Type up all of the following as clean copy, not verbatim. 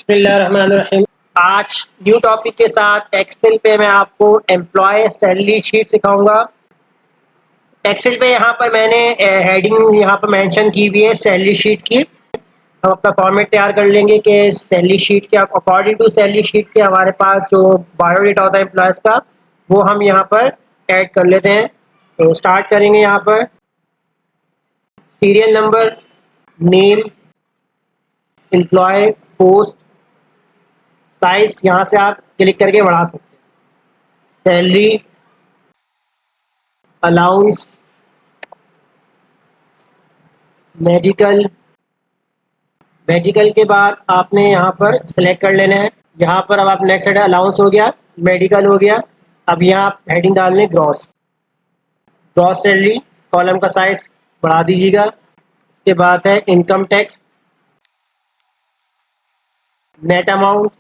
बिस्मिल्लाहिर्रहमानिर्रहीम। आज new topic के साथ एक्सेल पे मैं आपको एम्प्लॉय सैलरी शीट सिखाऊंगा। एक्सेल पे यहाँ पर मैंने हेडिंग यहाँ पर मेंशन की हुई है सैलरी शीट की। हम अपना फॉर्मेट तैयार कर लेंगे कि सैलरी शीट के अकॉर्डिंग टू सैलरी शीट के हमारे पास जो बायोडेटा होता है एम्प्लॉयज़ का वो हम यहाँ पर ऐड कर लेते हैं। तो स्टार्ट करेंगे यहाँ पर serial number, name, employee, post, size यहाँ से आप क्लिक करके बढ़ा सकते हैं। Salary, allowance, medical. मेडिकल के बाद आपने यहाँ पर सेलेक्ट कर लेना है। यहाँ पर अब आप नेक्स्ट है अलाउंस हो गया, मेडिकल हो गया। अब यहाँ आप हेडिंग डाल लें ग्रॉस। ग्रॉस सैलरी कॉलम का साइज बढ़ा दीजिएगा। इसके बाद है income tax, net amount,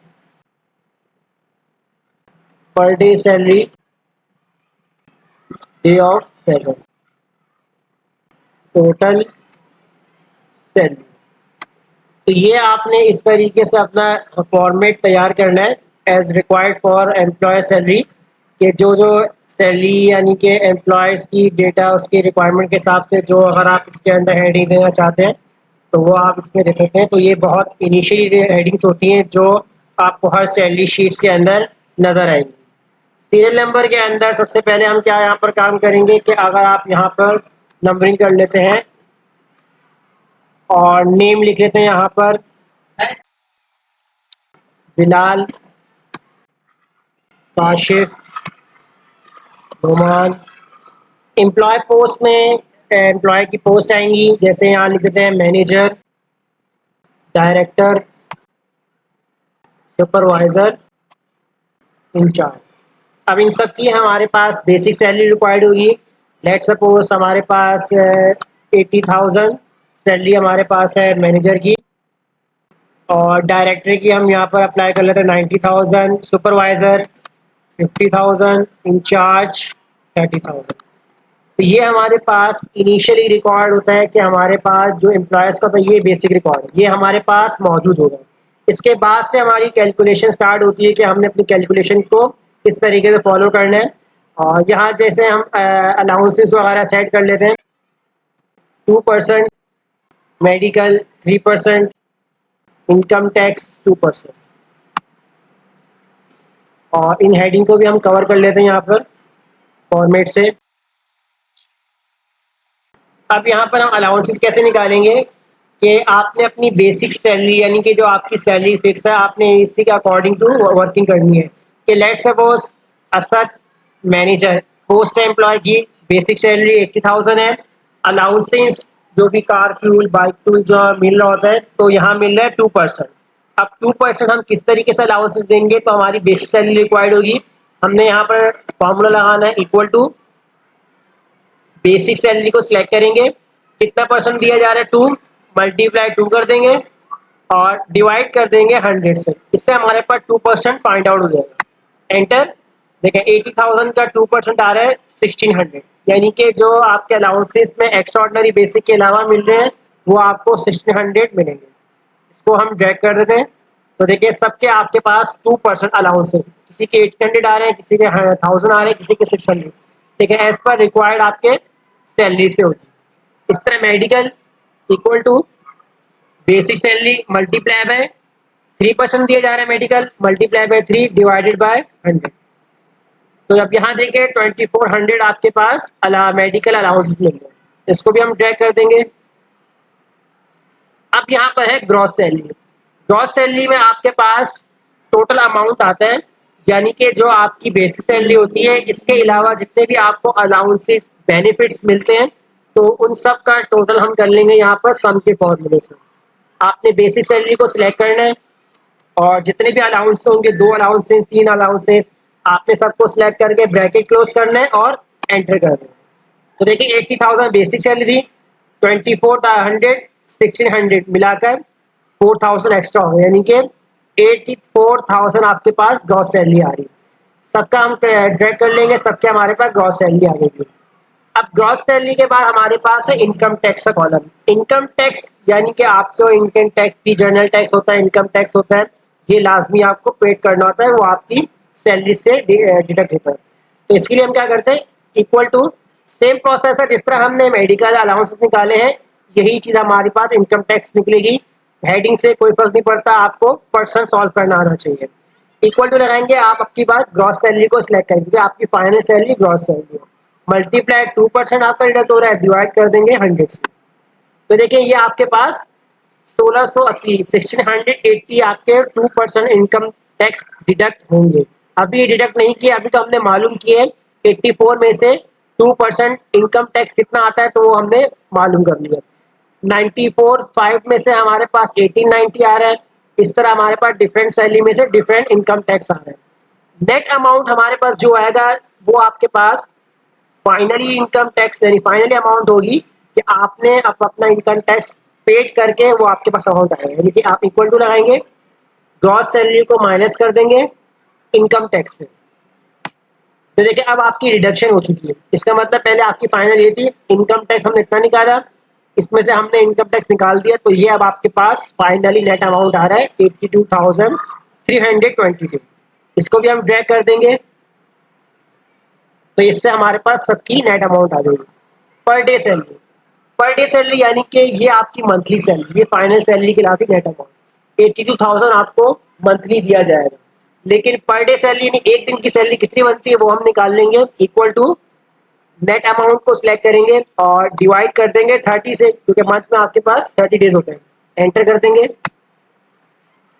per day salary, day of present, total salary. तो ये आपने इस तरीके से अपना फॉर्मेट तैयार करना है as required for employee salary कि जो जो सैलरी यानी कि एम्प्लॉयज़ की डेटा उसकी रिक्वायरमेंट के हिसाब से जो अगर आप इसके अंदर हेडिंग देना चाहते हैं तो वो आप इसमें दे सकते हैं। तो ये बहुत इनिशियली हेडिंग्स होती हैं जो आपको हर सैलरी शीट्स के अंदर नज़र आएंगी। सीरियल नंबर के अंदर सबसे पहले हम क्या यहाँ पर काम करेंगे कि अगर आप यहाँ पर नंबरिंग कर लेते हैं और नेम लिख लेते हैं यहाँ पर बिलाल, काशिफ, रोमान। एम्प्लॉय पोस्ट में एम्प्लॉय की पोस्ट आएंगी, जैसे यहाँ लिख देते हैं मैनेजर, डायरेक्टर, सुपरवाइजर, इंचार्ज। अब इन सब की हमारे पास बेसिक सैलरी रिक्वायर्ड होगी। लेट सपोज हमारे पास 80,000 सैलरी हमारे पास है मैनेजर की, और डायरेक्टर की हम यहाँ पर अप्लाई कर लेते हैं 90,000, सुपरवाइजर 50,000, इंचार्ज 30,000। तो ये हमारे पास इनिशियली रिकॉर्ड होता है कि हमारे पास जो एम्प्लॉयज़ का ये बेसिक रिकॉर्ड है ये हमारे पास मौजूद होगा। इसके बाद से हमारी कैलकुलेशन स्टार्ट होती है कि हमने अपनी कैलकुलेशन को किस तरीके से फॉलो करना है। और यहाँ जैसे हम अलाउंसेस वगैरह सेट कर लेते हैं, 2%, मेडिकल 3%, इनकम टैक्स 2%। और इन हेडिंग को भी हम कवर कर लेते हैं यहाँ पर फॉर्मेट से। अब यहाँ पर हम अलाउंसेस कैसे निकालेंगे कि आपने अपनी बेसिक सैलरी यानी कि जो आपकी सैलरी फिक्स है आपने इसी के अकॉर्डिंग टू वर्किंग करनी है। कि let suppose Asad manager post employ की बेसिक सैलरी 80,000 है। अलाउंसेस जो भी कार फ्यूल बाइक फ्यूल जो मिल रहा होता है तो यहाँ मिल रहा है 2%। अब 2% हम किस तरीके से अलाउंसेस देंगे तो हमारी बेसिक सैलरी रिक्वायर्ड होगी। हमने यहाँ पर फॉर्मूला लगाना है इक्वल टू बेसिक सैलरी को सिलेक्ट करेंगे, कितना परसेंट दिया जा रहा है 2, मल्टीप्लाई 2 कर देंगे और डिवाइड कर देंगे 100 से। इससे हमारे पास 2% फाइंड आउट हो जाएगा। एंटर। देखें 80,000 का 2% आ रहा है 1600, यानी कि जो आपके अलाउंसेस में एक्स्ट्रा ऑर्डिनरी बेसिक के अलावा मिल रहे हैं वो आपको 1600 मिलेंगे। इसको हम ड्रैग कर देते हैं तो देखिए सबके आपके पास 2% अलाउंस है। किसी के 800 आ रहे हैं, किसी के 1000 आ रहे हैं, किसी के 600। ठीक है, एज पर रिक्वायर्ड आपके सैलरी से होगी। इस तरह medical equal to basic salary multiply by 3% दिया जा रहा है, medical multiply by 3 divided by 100। तो अब यहाँ देखिए 2400 आपके पास मेडिकल अलाउंस मिल रहे हैं। इसको भी हम ड्रैग कर देंगे। अब यहाँ पर है ग्रॉस सैलरी। ग्रॉस सैलरी में आपके पास टोटल अमाउंट आता है, यानी कि जो आपकी बेसिक सैलरी होती है इसके अलावा जितने भी आपको अलाउंसेस बेनिफिट्स मिलते हैं तो उन सब का टोटल हम कर लेंगे यहाँ पर सम के फॉर्मूले से। आपने बेसिक सैलरी को सिलेक्ट करना है और जितने भी अलाउंस होंगे 2 अलाउंसेस 3 अलाउंसेस आपने सबको सिलेक्ट करके ब्रैकेट क्लोज करना है और एंटर कर देना है। तो देखिए 80,000 बेसिक सैलरी, 2400 1600 मिलाकर 4000 एक्स्ट्रा हो, यानी कि 84,000 आपके पास ग्रॉस सैलरी आ रही है। सबका हम ड्रैग कर लेंगे, सबके हमारे पास ग्रॉस सैलरी आ गई। अब ग्रॉस सैलरी के बाद हमारे पास है इनकम टैक्स का कॉलम। इनकम टैक्स यानी कि आपको इनकम टैक्स की जनरल टैक्स होता है, इनकम टैक्स होता है, ये लाजमी आपको पेड करना होता है, वो आपकी सैलरी से डिडक्ट होता है। तो इसके लिए हम क्या करते हैं, इक्वल टू सेम प्रोसेस है जिस तरह हमने मेडिकल अलाउंसेस निकाले हैं, यही चीज हमारे पास इनकम टैक्स निकलेगी। हेडिंग से कोई फर्क नहीं पड़ता, आपको पर्सन सॉल्व करना आना चाहिए। इक्वल टू लगाएंगे, आप आपकी बात ग्रॉस सैलरी को सिलेक्ट करेंगे, आपकी फाइनल सैलरी ग्रॉस सैलरी हो, मल्टीप्लाई 2% आपका डिडक्ट हो रहा है, डिवाइड कर देंगे 100 से। तो देखिए ये आपके पास 1680 1680 आपके 2% इनकम टैक्स डिडक्ट होंगे। अभी ये डिडक्ट नहीं किया, अभी तो हमने मालूम किए 84 में से 2% इनकम टैक्स कितना आता है, तो वो हमने मालूम कर लिया। 94 5 में से हमारे पास 1890 आ रहा है। इस तरह हमारे पास डिफरेंट सैलरी में से डिफरेंट इनकम टैक्स आ रहा है। नेट अमाउंट हमारे पास जो आएगा वो आपके पास फाइनली इनकम टैक्स यानी फाइनली अमाउंट होगी कि आपने अपना इनकम टैक्स पेड करके वो आपके पास अमाउंट आएगा, यानी कि आप इक्वल टू लगाएंगे, ग्रॉस सैलरी को माइनस कर देंगे इनकम टैक्स से। तो देखिए अब आपकी रिडक्शन हो चुकी है। इसका मतलब पहले आपकी फाइनल ये थी, इनकम टैक्स हमने इतना निकाला, इसमें से हमने इनकम टैक्स निकाल दिया, तो ये अब आपके पास फाइनली नेट अमाउंट आ रहा है 82,322। इसको भी हम ड्रैग कर देंगे, तो इससे हमारे पास सबकी नेट अमाउंट आ जाएगी। Per day salary, per day salary यानी कि ये आपकी मंथली सैलरी, ये फाइनल सैलरी कहलाती नेट अमाउंट। 82,000 आपको मंथली दिया जाएगा, लेकिन पर डे सैलरी यानी एक दिन की सैलरी कितनी बनती है वो हम निकाल लेंगे। इक्वल टू नेट अमाउंट को सिलेक्ट करेंगे और डिवाइड कर देंगे 30 से, क्योंकि मंथ में आपके पास 30 डेज होते हैं। एंटर कर देंगे,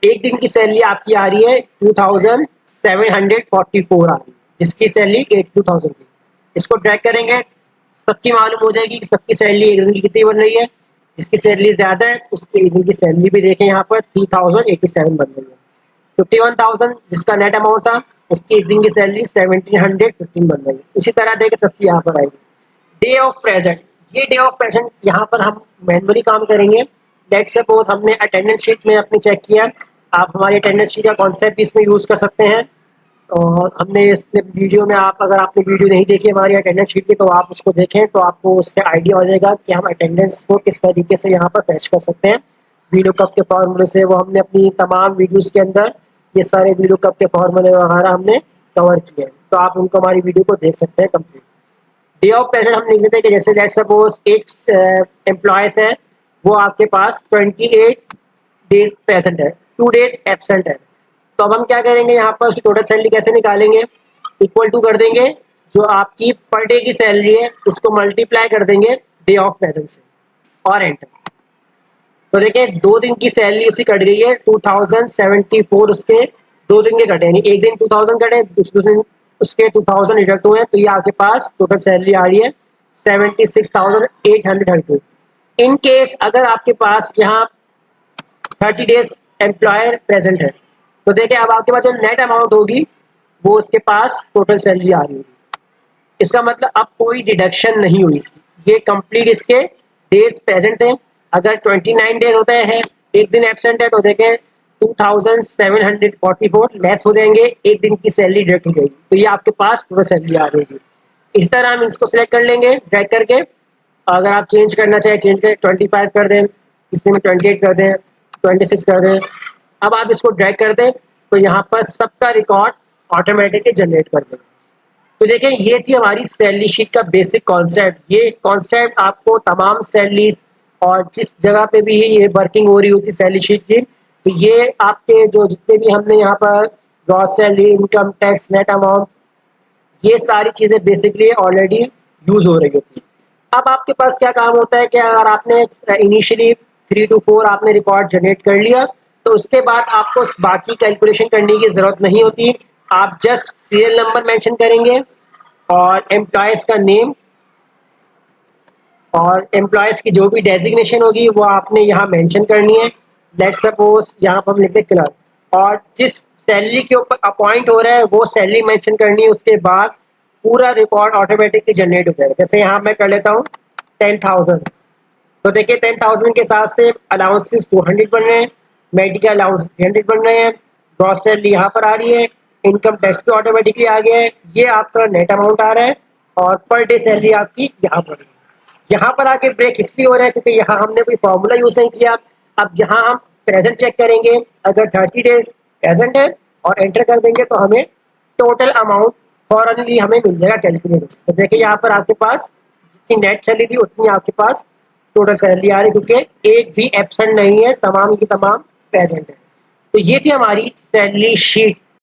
एक दिन की सैलरी आपकी आ रही है 2744 आ रही है, जिसकी सैलरी 82,000 की। इसको ड्रैग करेंगे, सबकी मालूम हो जाएगी कि सबकी सैलरी एक दिन की कितनी बन रही है। जिसकी सैलरी ज्यादा है उसकी एक दिन की सैलरी भी देखें, यहाँ पर 3087 बन रही है। 51,000 जिसका नेट अमाउंट था, उसकी एक दिन की सैलरी 1715 बन रही है। इसी तरह देखें सबकी यहाँ पर आएगी। डे ऑफ प्रेजेंट, ये डे ऑफ प्रेजेंट यहाँ पर हम मैनुअली काम करेंगे। लेट सपोज हमने अटेंडेंस शीट में अपनी चेक किया, आप हमारी अटेंडेंस शीट का कॉन्सेप्ट भी इसमें यूज कर सकते हैं। और हमने इस वीडियो में, आप अगर आपने वीडियो नहीं देखी हमारी अटेंडेंस शीट की, तो आप उसको देखें तो आपको उससे आइडिया हो जाएगा कि हम अटेंडेंस को किस तरीके से यहाँ पर फैच कर सकते हैं। वीडियो कप के फॉर्मूले से वो हमने अपनी तमाम वीडियोस के अंदर ये सारे वीडियो कप के फॉर्मूले वगैरह हमने कवर किए हैं, तो आप उनको हमारी वीडियो को देख सकते हैं कंप्लीट। डे ऑफ प्रेजेंट हम लिख देते हैं कि जैसे लेट सपोज एक एम्प्लॉयज है, वो आपके पास 28 डेज प्रेजेंट है, 2 डेज एबसेंट है। तो अब हम क्या करेंगे, यहाँ पर उसकी टोटल सैलरी कैसे निकालेंगे, इक्वल टू कर देंगे जो आपकी पर डे की सैलरी है उसको मल्टीप्लाई कर देंगे डे ऑफ प्रेजेंट से और एंटर। तो देखिए 2 दिन की सैलरी उसकी कट गई है 2074, उसके 2 दिन के कटे, यानी एक दिन 2000 कटे, दूसरे दिन उसके 2000 डिडक्ट हुए, तो ये आपके पास टोटल सैलरी आ रही है 76,832। इन केस अगर आपके पास यहाँ 30 डेज एम्प्लॉयर प्रेजेंट है, तो देखिए अब आपके पास जो नेट अमाउंट होगी वो उसके पास टोटल सैलरी आ रही होगी। इसका मतलब अब कोई डिडक्शन नहीं हुई इसकी, ये कंप्लीट इसके डेज प्रेजेंट है। अगर 29 डेज होते हैं, एक दिन एबसेंट है, तो देखें 2744 लेस हो जाएंगे, एक दिन की सैलरी डिडक्ट हो जाएगी, तो ये आपके पास टोटल सैलरी आ रही है। इस तरह हम इसको सिलेक्ट कर लेंगे ड्रैग करके। अगर आप चेंज करना चाहें चेंज करें, 25 कर दें, इसमें 28 कर दें, 26 कर दें। अब आप इसको ड्रैग कर दें तो यहाँ पर सबका रिकॉर्ड ऑटोमेटिकली जनरेट कर दें। तो देखें ये थी हमारी सैलरी शीट का बेसिक कॉन्सेप्ट। ये कॉन्सेप्ट आपको तमाम सैलरी और जिस जगह पे भी ये वर्किंग हो रही होगी सैलरी शीट की, तो ये आपके जो जितने भी हमने यहाँ पर gross salary, income tax, net amount, ये सारी चीजें बेसिकली ऑलरेडी यूज हो रही होती है। अब आपके पास क्या काम होता है कि अगर आपने इनिशियली 3 to 4 आपने रिकॉर्ड जनरेट कर लिया, तो उसके बाद आपको बाकी कैलकुलेशन करने की जरूरत नहीं होती। आप जस्ट सीरियल नंबर मेंशन करेंगे और एम्प्लॉयज का नेम और एम्प्लॉयज की जो भी डेजिग्नेशन होगी वो आपने यहाँ मेंशन करनी है। लेट्स सपोज यहाँ पर हम लिखते हैं क्लर्क, और जिस सैलरी के ऊपर अपॉइंट हो रहा है वो सैलरी मेंशन करनी है। उसके बाद पूरा रिकॉर्ड ऑटोमेटिकली जनरेट हो जाएगा। जैसे यहाँ मैं कर लेता हूँ 10,000, तो देखिए 10,000 के हिसाब से अलाउंसेस 200 बन रहे हैं, मेडिकल अलाउंस 300 बन रहे हैं, ग्रॉस सैलरी यहाँ पर आ रही है, इनकम टैक्स भी ऑटोमेटिकली आ गया है, ये आपका नेट अमाउंट आ रहा है, और पर डे सैलरी आपकी यहाँ पर है। यहाँ पर आके ब्रेक इसलिए हो रहा है क्योंकि यहाँ हमने कोई फॉर्मूला यूज नहीं किया। अब यहाँ हम प्रेजेंट चेक करेंगे, अगर 30 डेज प्रेजेंट है और एंटर कर देंगे तो हमें टोटल अमाउंट फॉरनली हमें मिल जाएगा कैलकुलेट। तो देखिए यहाँ पर आपके पास जितनी नेट सैलरी थी उतनी आपके पास टोटल सैलरी आ रही, क्योंकि एक भी एब्सेंट नहीं है, तमाम की तमाम प्रेजेंट है। तो ये थी हमारी सैलरी शीट